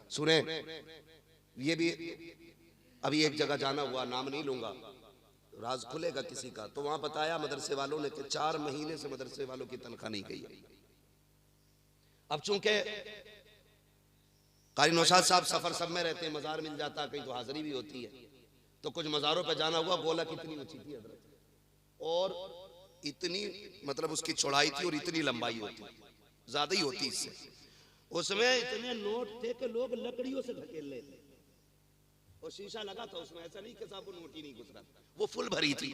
सुने, ये भी अभी एक जगह जाना हुआ, नाम नहीं लूंगा, राज खुलेगा किसी का, तो वहां बताया मदरसे वालों ने कि 4 महीने से मदरसे वालों की तनख्वाह नहीं गई है। अब चूंकि कारी नौशाद साहब सफर सब में रहते हैं, मजार मिल जाता है, कहीं तो हाजिरी भी होती है, तो कुछ मजारों पे जाना हुआ, गोला कितनी ऊंची थी हजरत, और इतनी मतलब उसकी चौड़ाई थी और इतनी लंबाई होती, ज्यादा ही होती इससे। उसमें इतने नोट थे कि लोग लकड़ियों से धकेल लेते, और शीशा लगा था उसमें, ऐसा नहीं कि साहब वो नोट ही नहीं गुजरा, वो फुल भरी थी,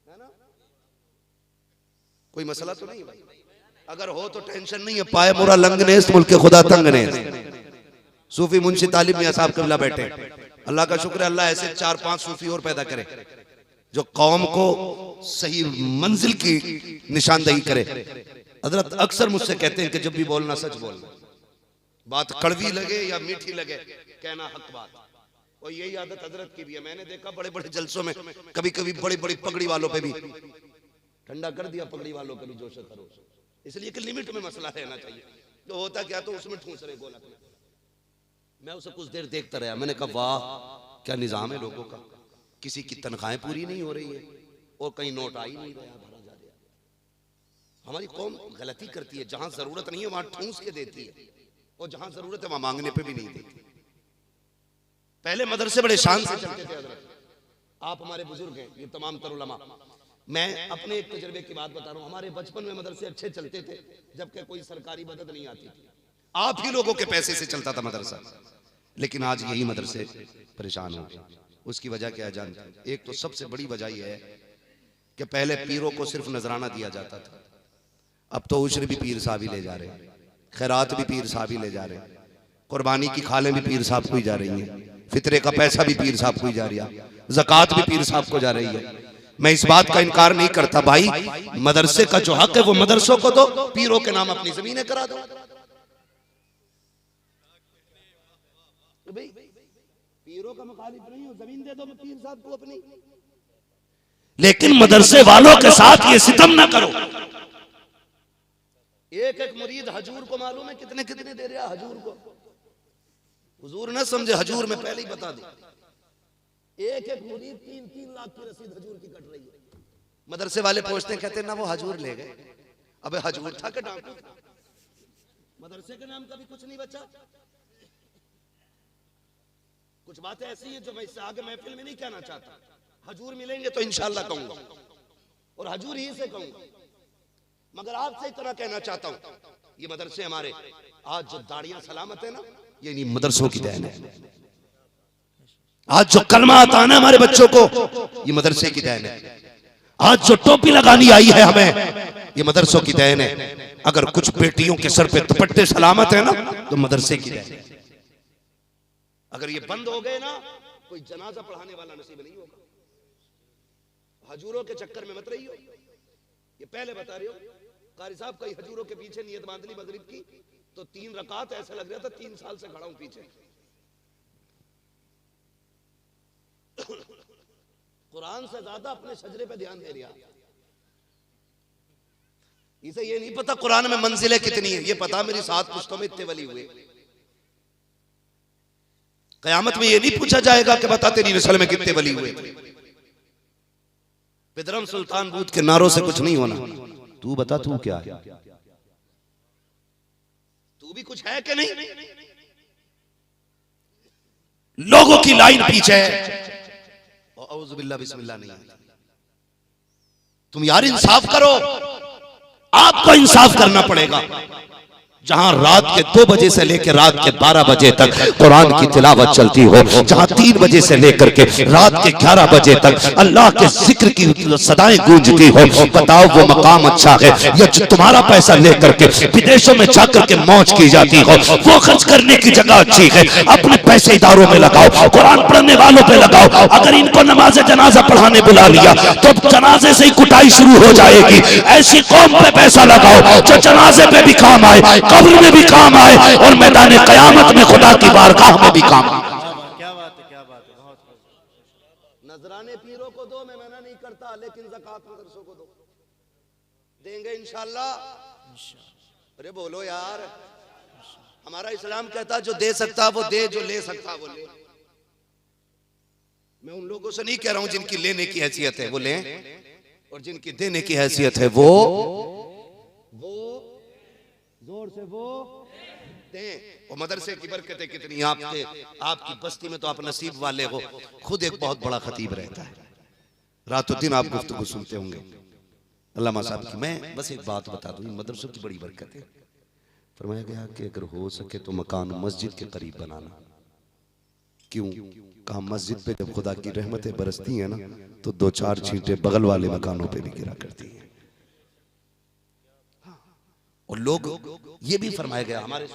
है ना? कोई मसला तो नहीं भाई? अगर हो तो टेंशन नहीं है, पाए मोरा लंग ने मुल्क खुदा तंग ने। सूफी मुंशी तालिब मियां साहब कबला बैठे, अल्लाह का शुक्र है, अल्लाह ऐसे 4-5 सूफी और पैदा करे जो कौम को सही मंजिल की निशानदही करे। हजरत अक्सर मुझसे कहते हैं कि जब भी बोलना सच बोलना, बात कड़वी लगे या मीठी लगे, कहना हक बात, और यही आदत हजरत की भी है। मैंने देखा बड़े बड़े जलसों में कभी कभी बड़ी बड़ी पगड़ी वालों पे भी ठंडा कर दिया, पगड़ी वालों का भी जोश खरोश, इसलिए कि लिमिट में मसला रहना चाहिए। तो होता क्या, तो उसमें ठूस रहे गोलक में। मैं उसे कुछ देर देखता रहा, मैंने कहा वाह क्या निजाम है लोगों का, किसी की तनख्वाहें पूरी नहीं हो रही है और कहीं नोट आ ही नहीं रहा, भरा जा रहा। हमारी कौम गलती करती है, जहां जरूरत नहीं है वहां ठूस के देती है, और जहां जरूरत है वहां मांगने पे भी नहीं देती। पहले मदरसे बड़े शान से चलते थे हजरत, आप हमारे बुजुर्ग हैं, ये तमाम तरुलमा, मैं अपने एक तजर्बे की बात बता रहा हूँ। हमारे बचपन में मदरसे अच्छे चलते थे, जबकि कोई सरकारी मदद नहीं आती थी, आप ही लोगों के पैसे से चलता था मदरसा। लेकिन आज यही मदरसे परेशान हो गए। उसकी वजह क्या है जानते हैं? एक तो सबसे बड़ी वजह यह है कि पहले पीरों को सिर्फ नजराना दिया जाता था, अब तो उश्र भी पीर साहब ही ले जा रहे हैं, खैरात भी पीर साहब ही ले जा रहे हैं, कुर्बानी की खालें भी पीर साहब को ही जा रही हैं, फितरे का पैसा भी पीर साहब को ही जा रहा है, ज़कात भी पीर साहब को जा रही है। मैं इस बात का इनकार नहीं करता भाई, मदरसे का जो हक है वो मदरसों को दो, पीरों के नाम अपनी जमीनें करा दो। भाई पीरों का मुखालिफ नहीं हो, जमीन दे दो पीर साहब को अपनी, लेकिन मदरसे वालों के साथ ये सितम ना करो। एक एक मुरीद हजूर को मालूम है कितने कितने दे रहा हजूर को, हुजूर ना समझे, हजूर में पहले ही बता दे, एक एक मुरीद 3-3 लाख की रसीद हजूर की कट रही है। मदरसे वाले पूछते हैं, कहते हैं ना वो हजूर ले गए। अबे हजूर था कि डाकू था? मदरसे के नाम का भी कुछ नहीं बचा। कुछ बातें ऐसी हैं जो मैं इससे आगे महफिल में नहीं कहना चाहता, हजूर मिलेंगे तो इंशाअल्लाह कहूंगा और हजूर ही से कहूंगा, मगर आपसे इतना कहना चाहता हूं, ये मदरसे हमारे आज जो दाढ़ियां सलामत है ना, ये नहीं मदरसों की देन है। आज जो कलमा आता है ना हमारे बच्चों को, ये मदरसे की देन है। आज जो टोपी लगानी आई है हमें, ये मदरसों की देन है। अगर कुछ बेटियों के सर पे दुपट्टे सलामत है ना, तो मदरसे की देन है। अगर ये बंद हो गए ना, कोई जनाजा पढ़ाने वाला नसीब नहीं होगा। हजूरों के चक्कर में मत रहियो, ये पहले बता रही हो। कारी साहब कई हजूरों के पीछे नियत बांध ली मगरिब की, तो 3 रकात ऐसा लग रहा था 3 साल से खड़ा हूं पीछे। कुरान से ज्यादा अपने सजरे पे ध्यान दे रहा। इसे ये नहीं पता कुरान में मंजिलें कितनी है, ये पता मेरी 7 पुश्तों में इतने वली हुए। कयामत में ये नहीं पूछा जाएगा कि बता तेरी नस्ल में कितने वली हुए। पिदरम सुल्तान बूथ के नारों से कुछ नहीं होना। तू बता तू क्या है, तू भी कुछ है कि नहीं? लोगों की लाइन पीछे है, औज़ुबिल्लाह बिस्मिल्लाह नहीं। तुम यार इंसाफ करो, आपको इंसाफ करना पड़ेगा। जहां रात के 2 बजे से लेकर रात के 12 बजे तक कुरान की तिलावत चलती हो, जहां 3 बजे से लेकर के रात के 11 बजे तक अल्लाह के जिक्र की सदाएं गूंजती हो, बताओ वो मकाम अच्छा है या जो तुम्हारा पैसा लेकर के विदेशों में जाकर के मौज की जाती हो, वो खर्च करने की जगह अच्छी है। अपने पैसे इदारों में लगाओ, कुरान पढ़ने वालों पे लगाओ। अगर इनको नमाज जनाजा पढ़ाने बुला लिया तो जनाजे से ही कुटाई शुरू हो जाएगी। ऐसी कौम पे पैसा लगाओ जो जनाजे पे भी काम आए, कब्र में भी काम आए और मैदान कयामत में खुदा की बारगाह में भी काम आए। क्या बात है, क्या बात है, बहुत नजराने पीरों को दो, मैं मना नहीं करता, लेकिन ज़कात मदरसों को दो, देंगे इंशाअल्लाह। अरे बोलो यार, हमारा इस्लाम कहता जो दे सकता वो दे, जो ले सकता वो ले। मैं उन लोगों से नहीं कह रहा हूं जिनकी लेने की हैसियत है वो लें, और जिनकी देने की हैसियत है वो जोर से वो दें। और मदरसे की बरकतें कितनी आपकी बस्ती में तो आप नसीब वाले हो। खुद एक बहुत बड़ा खतीब रहता है, रातों दिन आप गुफ्तगू सुनते होंगे अल्लामा साहब की। मैं बस एक बात बता दूं, मदरसों की बड़ी बरकत है। फरमाया गया कि अगर हो सके तो मकान मस्जिद के करीब बनाना। क्यों? कहा मस्जिद पे जब खुदा की रहमतें बरसती हैं ना, तो दो चार छींटे बगल वाले मकानों पे भी गिरा करती हैं। और लोग ये भी फरमाया गया, हमारे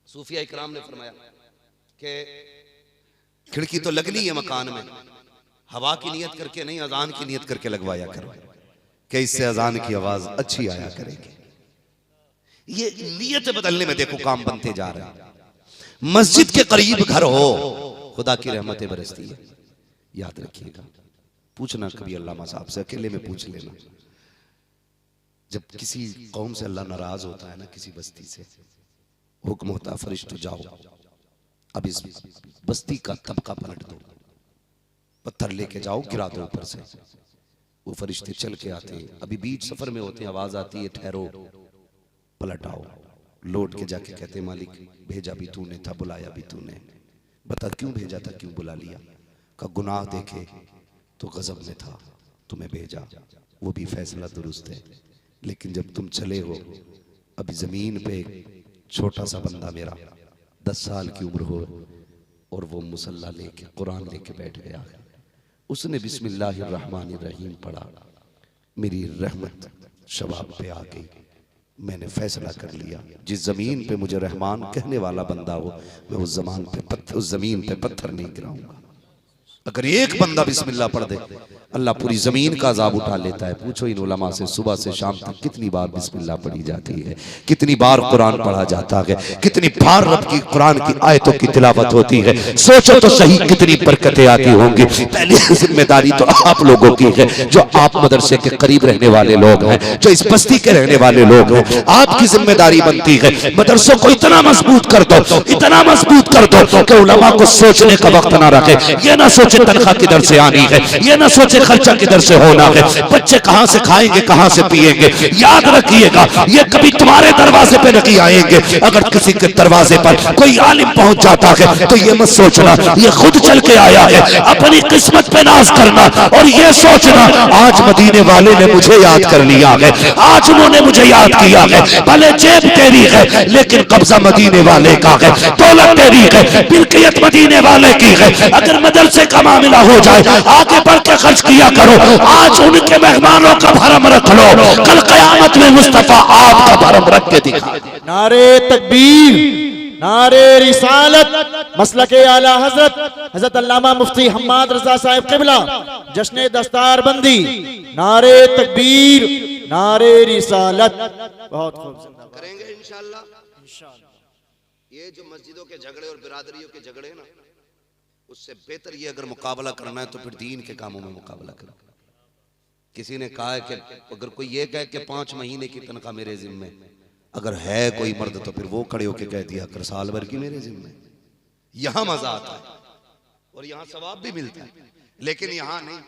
सूफिया इकराम ने फरमाया कि खिड़की तो लगनी है मकान में, हवा की नियत करके नहीं, अजान की नियत करके लगवाया करो कि इससे अजान की आवाज अच्छी आया करेगी। ये नियत बदलने में देखो काम बनते जा रहे हैं। मस्जिद के करीब घर हो, खुदा की रहमतें बरसती है। याद रखिएगा, पूछना कभी अल्लामा साहब से, अकेले में पूछ लेना। जब किसी कौम से अल्लाह नाराज होता है ना, किसी बस्ती से, हुक्म होता फरिश्तों जाओ अब इस बस्ती का तबका पलट दो, पत्थर लेके जाओ गिरा दो ऊपर से। वो फरिश्ते चल के आते हैं, अभी बीच सफर में होते हैं, आवाज आती है ठहरो, पलट आओ। लौट के जाके कहते मालिक भेजा भी तूने था, बुलाया भी तूने, बता क्यों भेजा था, क्यों बुला लिया? का गुनाह देखे तो गजब में था, तुम्हें भेजा, वो भी फैसला दुरुस्त है। लेकिन जब तुम चले हो, अभी जमीन पे छोटा सा बंदा मेरा 10 साल की उम्र हो, और वो मुसल्ला लेके कुरान लेके बैठ गया है, उसने बिस्मिल्लाहिर्रहमानिर्रहीम पढ़ा, मेरी रहमत शबाब पे आ गई। मैंने फैसला कर लिया, जिस जमीन पे मुझे रहमान कहने वाला बंदा हो, मैं उस जमीन पे पत्थर नहीं गिराऊंगा। अगर एक बंदा बिस्मिल्लाह पढ़ दे, अल्लाह पूरी जमीन का अजाब उठा लेता है। पूछो इन उलमा से सुबह से शाम तक कितनी बार बिस्मिल्लाह पढ़ी जाती है, कितनी बार कुरान पढ़ा जाता है, कितनी बार रब की कुरान की आयतों की तिलावत होती है। सोचो तो सही कितनी बरकतें आती होंगी। पहली जिम्मेदारी तो आप लोगों की है, जो आप मदरसे के करीब रहने वाले लोग हैं, जो इस बस्ती के रहने वाले लोग हैं, आपकी जिम्मेदारी बनती है मदरसों को इतना मजबूत कर दो, इतना मजबूत कर दो कि उलमा को सोचने का वक्त ना रखे। ये ना सोचे तनख्वाह किधर से आनी है, ये ना सोचे खर्चा किधर से होना है, बच्चे कहां से खाएंगे, कहां से पिएंगे। याद रखिएगा, ये कभी तुम्हारे दरवाजे पे नहीं आएंगे। अगर किसी के दरवाजे पर कोई आलिम पहुंच जाता है तो ये मत सोचना ये खुद चल के आया है, अपनी किस्मत पे नाज करना, और ये सोचना आज मदीने वाले ने मुझे याद कर लिया है, आज उन्होंने मुझे याद किया है। भले जेब तेरी है लेकिन कब्जा मदीने वाले का है, दौलत तेरी है, मिल्कियत मदीने वाले की है। अगर मदरसे का मामला हो जाए, आगे बढ़ के खर्च किया करो। आज उनके मेहमानों का भरम रख लो, कल कयामत में मुस्तफा आपका भरम रख के दिखा। नारे तकबीर, नारे रिसालत, मसलके आला हजरत अल्लामा मुफ्ती हम्माद रजा साहिब क़िबला, जश्न दस्तार बंदी, नारे तकबीर, नारे रिसालत। बहुत खूब करेंगे इंशाअल्लाह। ये जो मस्जिदों के झगड़े और बिरादरियों के झगड़े ना, उससे बेहतर ये अगर मुकाबला करना है तो फिर दीन के कामों में मुकाबला करो। किसी ने कहा है कि अगर कोई ये कहे कि 5 महीने की तनख्वाह मेरे जिम्मे, अगर है कोई मर्द तो फिर वो खड़े होके कह दिया कर साल भर की मेरे जिम्मे। यहां मजा आता है और यहां सवाब भी मिलता है, लेकिन यहां नहीं।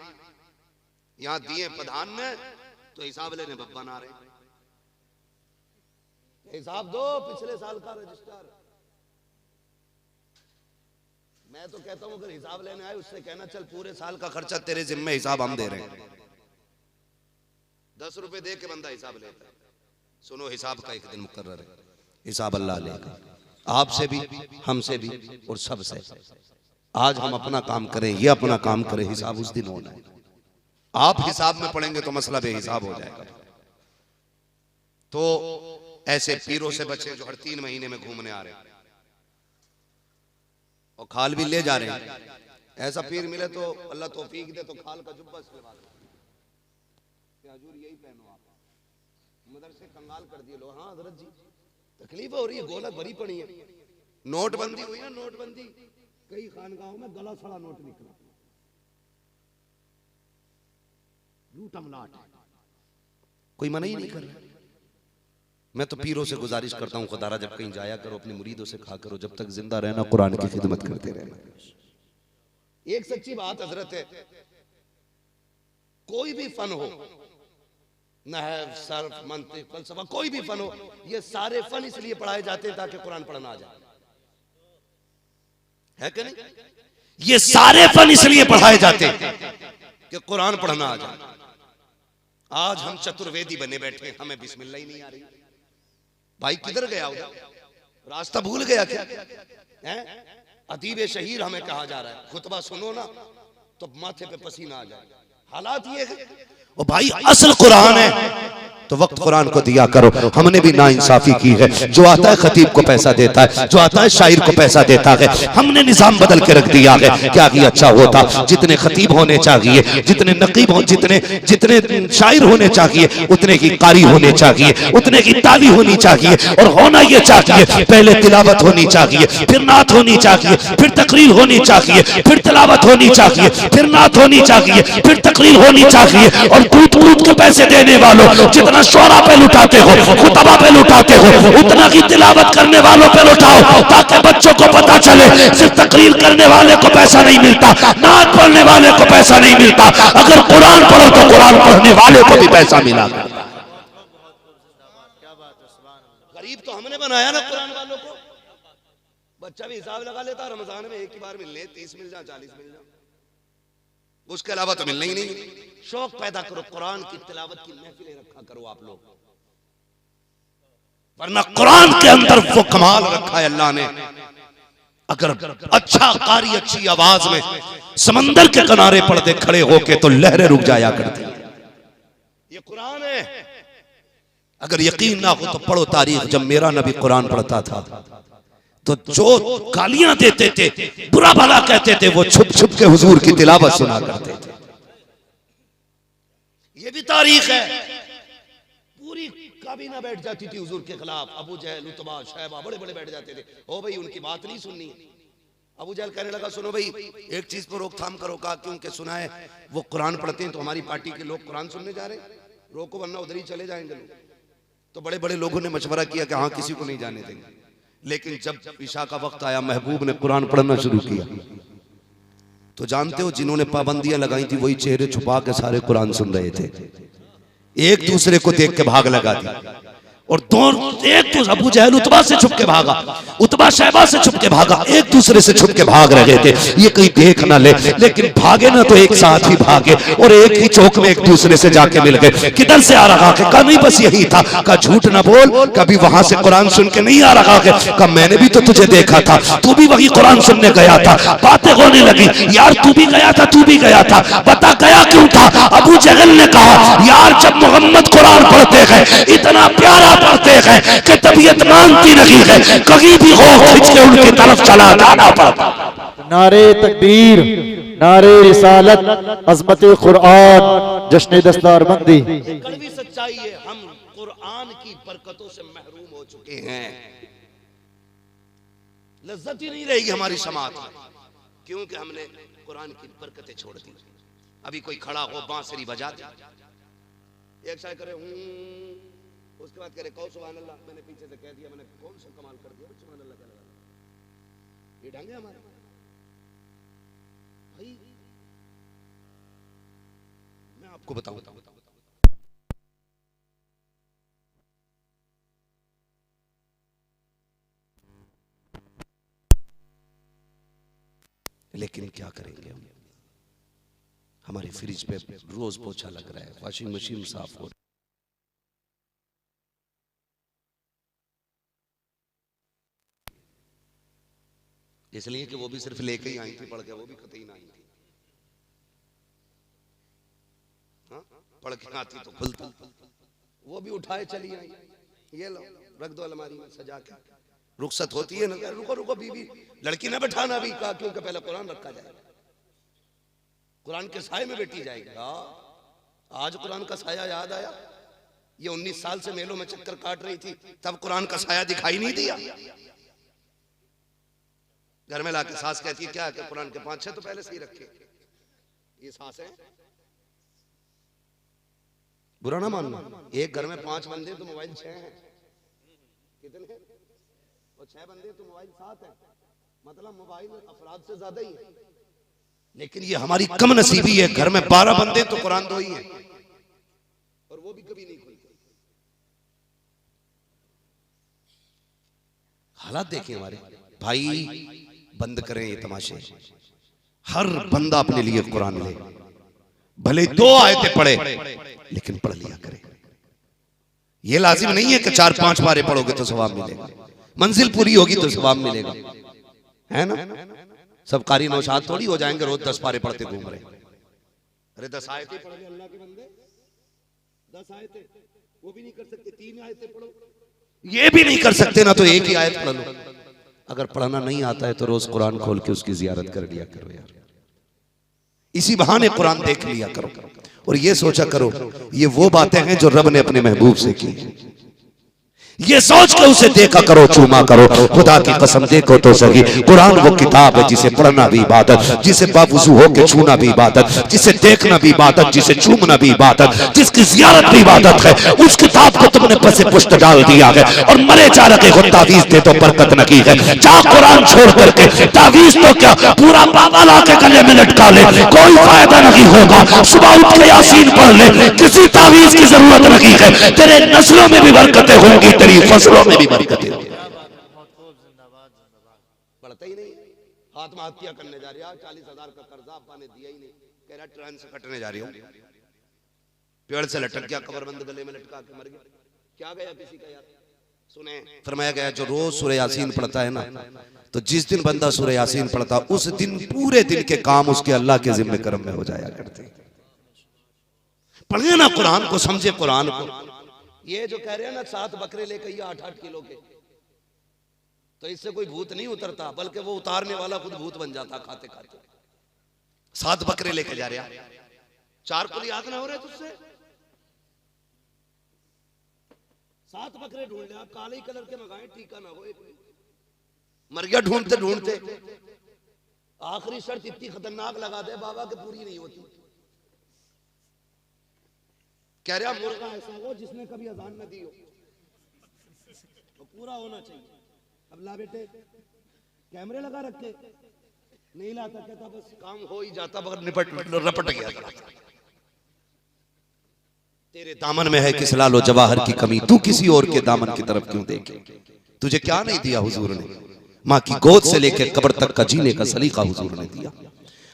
यहां दिए प्रधान ने तो हिसाब लेने बब्बा ना रहे, हिसाब दो पिछले साल का रजिस्टर। मैं तो कहता हूं अगर हिसाब लेने आए उससे कहना चल पूरे साल का खर्चा तेरे जिम्मे, हिसाब हम दे रहे हैं। 10 रुपए दे के बंदा हिसाब लेता है। सुनो, हिसाब का एक दिन मुकर्रर है, हिसाब अल्लाह लेगा, आपसे भी, हमसे भी और सबसे। आज हम अपना काम करें, ये अपना काम करें, हिसाब उस दिन होना है। आप हिसाब में पड़ेंगे तो मसला बेहिसाब हो जाएगा। तो ऐसे पीरों से बचे जो हर 3 महीने में घूमने आ रहे हैं और खाल भी ले जा रहे हैं। ऐसा पीर मिले तो अल्लाह तौफीक दे तो खाल का जुब्बा सिलवा दे, हुजूर यही पहनो आप, मदरसे कंगाल कर दिए लोग। हाँ हजरत जी तकलीफ हो रही है, गोलक भरी पड़ी है। नोटबंदी हुई ना, नोटबंदी, कई खानगाहों में गला सड़ा नोट निकला, लूटम लाट, कोई मना ही नहीं कर रहा। मैं तो पीरों से गुजारिश करता हूं, खुदारा जब कहीं जाया करो अपने मुरीदों से कहा करो जब तक जिंदा रहना कुरान की खिदमत करते रहना। एक सच्ची बात हजरत है, कोई भी फन हो, नहव, सर्फ, मंतिक, फलसफा, कोई भी फन हो, ये सारे फन इसलिए पढ़ाए जाते हैं ताकि कुरान पढ़ना आ जाए, है कि नहीं? ये सारे फन इसलिए पढ़ाए जाते हैं कि कुरान पढ़ना आ जाए। आज हम चतुर्वेदी बने बैठे हैं, हमें बिस्मिल्लाह ही नहीं आ रही। भाई किधर गया उधर, रास्ता भूल गया क्या? हैं? अदीब शहीर हमें कहा जा रहा है, खुतबा सुनो ना तो माथे पे पसीना आ जाए। हालात ये है। ओ भाई असल कुरान है तो वक्त कुरान को दिया करो। हमने भी नाइंसाफी की है, जो आता है खतीब को पैसा देता है, जो आता है शायर को पैसा देता है। हमने निजाम बदल के रख दिया है। क्या कि अच्छा होता जितने खतीब होने चाहिए, जितने नकीब हो, जितने जितने शायर होने चाहिए, उतने की कारी होने चाहिए, उतने की ताली होनी चाहिए। और होना ये चाहिए, पहले तिलावत होनी चाहिए, फिर नात होनी चाहिए, फिर तकरीर होनी चाहिए, फिर तिलावत होनी चाहिए, फिर नात होनी चाहिए, फिर तकरीर होनी चाहिए। और टूट टूट के पैसे देने वालों, जितना शोरा पे लुटाते हो, खुतबा पे लुटाते हो, उतना की तिलावत करने वालों पे लुटाओ, ताकि बच्चों को पता चले सिर्फ तकरीर करने वाले को पैसा नहीं मिलता, नात पढ़ने वाले को पैसा नहीं मिलता। अगर कुरान पढ़ो तो कुरान पढ़ने वाले को भी पैसा मिला। गरीब तो हमने बनाया ना कुरान वालों को। बच्चा भी हिसाब लगा लेता, रमजान में एक ही बार मिलने 30 मिल जाए, 40 मिल जाए, उसके अलावा तो मिलना ही नहीं। शौक पैदा करो, कुरान की तिलावत की महफिलें रखा करो आप लोग, वरना कुरान के अंदर वो कमाल रखा है अल्लाह ने। अगर अच्छा कारी अच्छी आवाज में समंदर के किनारे पढ़ते खड़े होके तो लहरें रुक जाया करती है। ये कुरान है। अगर यकीन ना हो तो पढ़ो तारीख, जब मेरा नबी कुरान पढ़ता था तो जो गालियां देते थे, बुरा भला कहते थे, वो छुप छुप के हुजूर की तिलावत सुना करते थे। ये भी तारीख है। पूरी काबीना बैठ जाती थी हुजूर के खिलाफ, अबू जहल, उतबा, शैबा बड़े बड़े बैठ जाते थे। ओ भाई उनकी बात नहीं सुननी। अबू जहल कहने लगा सुनो भाई एक चीज पर रोकथाम करो। कहा क्योंकि सुना है वो कुरान पढ़ते हैं तो हमारी पार्टी के लोग कुरान सुनने जा रहे हैं, रोको वरना उधर ही चले जाएंगे लोग। तो बड़े बड़े लोगों ने मशवरा किया कि हाँ किसी को नहीं जाने देंगे। लेकिन जब ईशा का वक्त आया, महबूब ने कुरान पढ़ना शुरू किया तो जानते हो जिन्होंने पाबंदियां लगाई थी वही चेहरे छुपा के सारे कुरान सुन रहे थे। एक दूसरे को देख के भाग लगा दी। और एक तो अबू जहल उतबा से छुप के भागा, उतबा शैबा से छुप के भागा, एक दूसरे से छुप के भाग रहे थे ये कहीं देख ना ले। लेकिन भागे ना तो एक साथ ही भागे और एक ही चौक में एक दूसरे से जाके मिल गए। किधर से आ रहा है? कहा नहीं बस यही था। कहा झूठ ना बोल, कभी वहां से कुरान सुन के नहीं आ रहा है? कहा मैंने भी तो तुझे देखा था, तू भी वही कुरान सुनने गया था। बातें होने लगी, यार तू भी गया था, तू भी गया था, बता गया क्यों था? अबू जहल ने कहा यार जब मोहम्मद कुरान पढ़ते हैं इतना प्यारा पढ़ते हैं कि तबीयत मानती नहीं है, कहीं भी हो खिंच के उनकी तरफ चला जाना पड़ता। नारे तकबीर, नारे रिसालत, अज़मत कुरान, जश्न दस्तारबंदी। कड़वी सच्चाई है, हम कुरान की बरकतों से महरूम हो चुके हैं। लज्जत ही नहीं रहेगी हमारी समाज में क्योंकि हमने कुरान की बरकतें छोड़ दी। अभी कोई खड़ा हो बांसुरी बजा दे, एक शायद करे उसके बाद करे कहो सुभान अल्लाह, मैंने पीछे से कह दिया, मैंने कौन सा कमाल कर दिया सुभान अल्लाह कहने वाला। ये ढंग है हमारा भाई। मैं आपको बताऊं लेकिन क्या करेंगे हम? हमारी फ्रिज पे रोज पोछा लग रहा है, वॉशिंग मशीन साफ हो, इसलिए कि वो भी सिर्फ लेके ही आई थी पढ़ के, वो भी कतई ना आई थी। हाँ? पढ़ के आती तो खुलता, वो भी उठाए चली आई। ये लो रख दो अलमारी में सजा के। रुखसत होती है ना, रुको रुको बीबी, लड़की ना बैठाना अभी। कहा क्योंकि पहले कुरान रखा जाएगा, कुरान के साए में बैठी जाएगी। आज कुरान का साया याद आया। ये 19 साल से मेलों में चक्कर काट रही थी, तब कुरान का साया दिखाई नहीं दिया। घर में लाके सास कहती है क्या कि कुरान के 5-6 तो पहले से ही रखे। ये सास है, बुरा ना मानना। एक घर में 5 बंदे तो मोबाइल 6 हैं। कितने हैं? और 6 बंदे तो मोबाइल 7 है, मतलब मोबाइल अफराद से ज्यादा ही है। लेकिन ये हमारी कम नसीबी है, घर में 12 बंदे तो कुरान 2 ही है, और वो भी कभी नहीं खुलते। हालात देखें हमारे भाई, बंद करें ये तमाशे। हर बंदा अपने लिए कुरान ले, भले 2 आयतें पढ़े लेकिन पढ़ लिया करे। ये लाजिम नहीं है कि 4-5 बारे पढ़ोगे तो सवाब मिलेगा, मंजिल पूरी होगी तो सवाब मिलेगा, है ना। सब कारी नौशाद थोड़ी हो जाएंगे रोज 10 पारे पढ़ते घूम रहे। अरे 10 आयतें पढ़ ले अल्लाह के बंदे, 10 आयतें वो भी नहीं कर सकते, 3 आयतें पढ़ो ये भी नहीं कर सकते ना, तो एक ही आयत पढ़ लो। अगर पढ़ना नहीं आता है तो रोज कुरान खोल के उसकी जियारत कर लिया करो यार, इसी बहाने कुरान देख लिया करो। और ये सोचा करो ये वो बातें हैं जो रब ने अपने महबूब से की, ये सोच के उसे देखा करो, चूमा करो। खुदा की कसम देखो तो सही, कुरान वो किताब है जिसे पढ़ना भी इबादत, जिसे बावुजू होके छूना भी इबादत, जिसे देखना भी इबादत, जिसे चूमना भी इबादत, जिसकी जियारत भी इबादत है। उस किताब को तुमने पसे पुष्ट डाल दिया है और मरे जा रखे को तावीज दे तो बरकत न की है। जा कुरान छोड़ करके तावीज तो क्या पूरा बाबा ला के गले में लटका ले, कोई फायदा नहीं होगा। सुबह उठ के यासीन पढ़ ले, किसी तावीज की जरूरत नहीं है। तेरे नस्लों में भी बरकतें होंगी, तेरी फसलों में भी बरकतें होंगी। पढ़ता ही नहीं, आत्महत्या करने जा रहा, 40,000 का कर्जा अब्बा ने दिया ही नहीं, कह रहा ट्रेन से कटने जा रही हूं, पेड़ से लटक गया, कमरबंद गले में लटका के मर गया। क्या गया किसी का यार? सुने फरमाया गया जो रोज सूरह यासीन पढ़ता है ना, तो जिस दिन बंदा सूरह यासीन पढ़ता उस दिन पूरे दिन के काम उसके अल्लाह के जिम्मे करम में हो जाया करते। पढ़े ना कुरान को, समझे कुरान को। ये जो कह रहे हैं ना 7 बकरे लेकर ये 8-8 किलो के, तो इससे कोई भूत नहीं उतरता, बल्कि वो उतारने वाला खुद भूत बन जाता खाते खाते। 7 बकरे लेके जा रहा, 4 को याद ना हो रहे तुझसे, 7 बकरे ढूंढ ले, काले कलर के मंगाए, टीका ना हो। मर गया ढूंढते ढूंढते, आखिरी शर्त इतनी खतरनाक लगा दे बाबा के पूरी नहीं होती। कह रहा मुर्गा ऐसा हो जिसने कभी अजान न दी हो, तो पूरा होना चाहिए। अब ला बेटे, कैमरे लगा रखे, नहीं लाता, कहता बस काम हो ही जाता, मगर रपट गया। तेरे दामन में है किस लालो जवाहर की कमी, तू किसी और के दामन की तरफ क्यों देखे। तुझे क्या नहीं दिया हुजूर ने, माँ की गोद से लेकर कब्र तक का जीने का सलीका हुजूर ने दिया।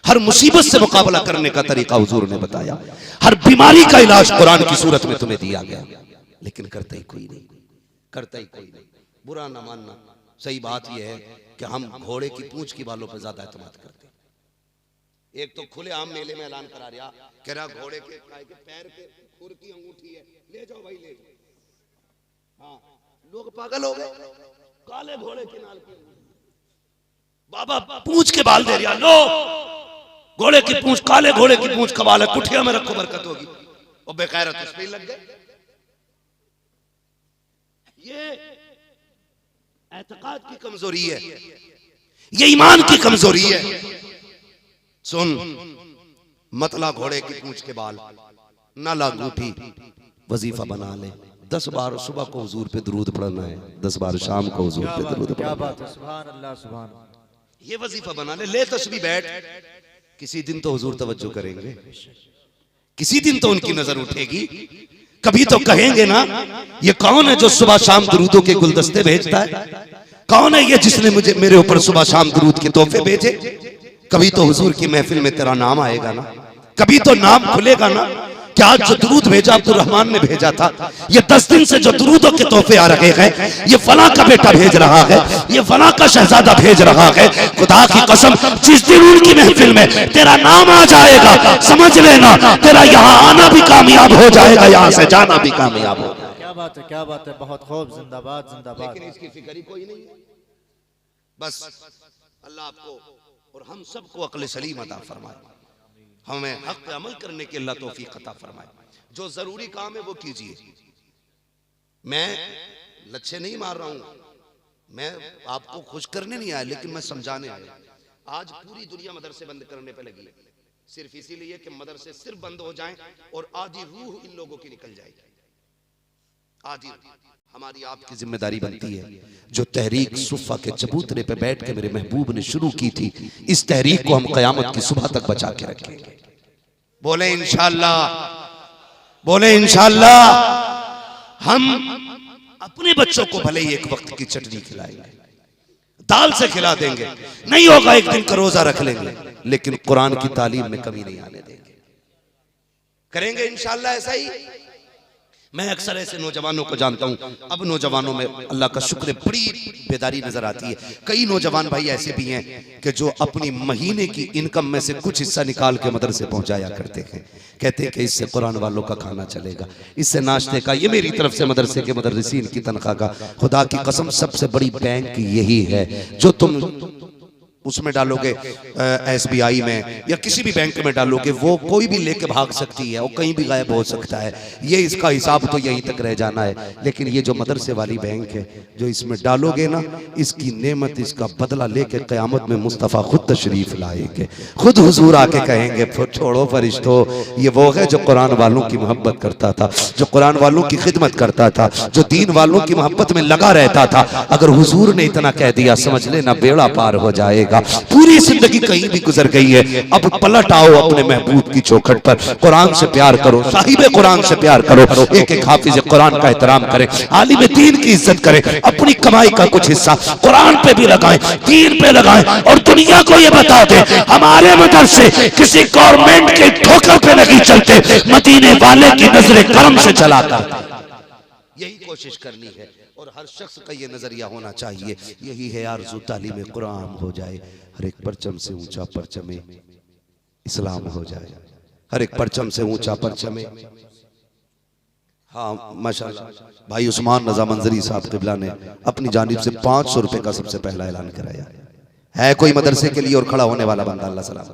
हर मुसीबत से मुकाबला करने का तरीका हुजूर ने बताया। हर बीमारी का इलाज कुरान की सूरत में तुम्हें दिया गया, लेकिन करता ही कोई नहीं, करता ही कोई नहीं। बुरा ना मानना, सही बात यह है कि हम घोड़े की पूंछ की बालों पर ज्यादा एतमाद करते हैं। एक तो खुले आम मेले में ऐलान करा रहा, कह रहा घोड़े के पैर के खुर की अंगूठी है, ले जाओ भाई ले जाओ। हाँ, लोग पागल हो गए, काले घोड़े के नाल की बाबा पूंछ के बाल दे रहा, लो घोड़े की पूंछ, काले घोड़े की पूंछ का बाल है, कुठिया में रखो बरकत होगी। और बेखैरत उस पे लग गए। ये एतकाद की कमजोरी है, ये ईमान की कमजोरी है। सुन, मतला घोड़े की पूंछ के बाल, ना ला अंगूठी, वजीफा बना ले। 10 बार सुबह को हुजूर पे दुरूद पढ़ना है, 10 बार शाम को हुजूर पे दुरूद पढ़ना है। क्या बात है, सुभान अल्लाह सुभान। ये वजीफा बना ले, ले तस्बीह बैठ, किसी दिन तो हुजूर तवज्जो करेंगे, किसी दिन तो उनकी नजर उठेगी। कभी तो कहेंगे ना ये कौन है जो सुबह शाम दुरूदों के गुलदस्ते भेजता है, कौन है ये जिसने मुझे मेरे ऊपर सुबह शाम दुरूद के तोहफे भेजे। कभी तो हुजूर की महफिल में तेरा नाम आएगा ना, कभी तो नाम खुलेगा ना। क्या आज जो दुरूद भेजा अब्दुल रहमान ने भेजा था, ये 10 दिन से जो दुरूदों के तोहफे आ रहे हैं, ये फला का बेटा भेज रहा है, ये फला का शहजादा भेज रहा है। खुदा की कसम, जिस दिन उनकी महफिल में तेरा नाम आ जाएगा, समझ लेना तेरा यहाँ आना भी कामयाब हो जाएगा, यहाँ से जाना भी कामयाब होगा। क्या बात है, क्या बात है, बहुत खूब, जिंदाबाद जिंदाबाद। लेकिन इसकी फिक्र ही कोई नहीं है। बस अल्लाह आपको और हम सबको अक्ल सलीम अता फरमाए, हमें हक पे अमल करने की अल्लाह तौफीक अता फरमाए। जो जरूरी काम है वो कीजिए। मैं लच्छे नहीं मार रहा हूं, मैं आपको खुश करने नहीं आया, लेकिन मैं समझाने आया। आज पूरी दुनिया मदरसे बंद करने पे लगी है, सिर्फ इसीलिए कि मदरसे सिर्फ बंद हो जाएं और आधी रूह इन लोगों की निकल जाएगी। आज हमारी आपकी जिम्मेदारी बनती है, जो तहरीक सुफ़ा के चबूतरे पे बैठ के मेरे महबूब ने शुरू की थी, इस तहरीक को हम क़यामत की सुबह तक बचा के रखेंगे। बोले इंशाअल्लाह, बोले इंशाअल्लाह। हम अपने बच्चों को भले ही एक वक्त की चटनी खिलाएंगे, दाल से खिला देंगे, नहीं होगा एक दिन का रोजा रख लेंगे, लेकिन कुरान की तालीम में कमी नहीं आने देंगे। करेंगे इंशाअल्लाह ऐसा ही। मैं अक्सर ऐसे नौजवानों को जानता हूं, अब नौजवानों में अल्लाह का शुक्र है बड़ी बेदारी नजर आती है। कई नौजवान भाई ऐसे भी हैं कि जो अपनी महीने की इनकम में से कुछ हिस्सा निकाल के मदरसे पहुंचाया करते हैं, कहते हैं कि इससे कुरान वालों का खाना चलेगा, इससे नाश्ते का, ये मेरी तरफ से मदरसे के मदरसीन की तनख्वाह का। खुदा की कसम सबसे बड़ी बैंक यही है, जो तुम उसमें डालोगे SBI में या किसी भी बैंक में डालोगे, वो कोई भी लेके भाग सकती है और कहीं भी गायब हो सकता है। ये इसका हिसाब तो यहीं तक रह जाना है। लेकिन ये जो मदरसे वाली बैंक है, जो इसमें डालोगे ना, इसकी नेमत, इसका बदला लेके क़यामत में मुस्तफ़ा खुद तशरीफ लाएंगे, खुद हुजूर आके कहेंगे छोड़ो फरिश्तों, ये वो है जो कुरान वालों की मोहब्बत करता था, जो कुरान वालों की खिदमत करता था, जो दीन वालों की मोहब्बत में लगा रहता था। अगर हुजूर ने इतना कह दिया, समझ लेना बेड़ा पार हो जाएगा। पूरी जिंदगी कहीं भी गुजर गई है, अब पलट आओ अपने महबूब की चौखट पर, कुरान से प्यार करो, साहिब कुरान से प्यार करो, एक एक हाफिज कुरान का एहतराम करें, आलिम दीन की इज्जत करें, अपनी कमाई का कुछ हिस्सा कुरान पे भी लगाएं, दीन पे लगाएं, और दुनिया को ये बता दें हमारे मदरसे किसी गवर्नमेंट के ठोकर पे नहीं चलते, मदीने वाले की नजरें करम से चलाता। यही कोशिश करनी है और हर शख्स का ये नजरिया होना चाहिए। यही है आरज़ू, तालीम कुरान हो जाए, हर एक परचम से ऊंचा परचम इस्लाम हो जाए, हर एक परचम से ऊंचा परचम। हाँ माशाल्लाह, भाई उस्मान रजा मंजरी साहब क़िबला ने अपनी जानिब से 500 रुपए का सबसे पहला ऐलान कराया है। कोई मदरसे के लिए और खड़ा होने वाला बंदा? अल्लाह सलाम।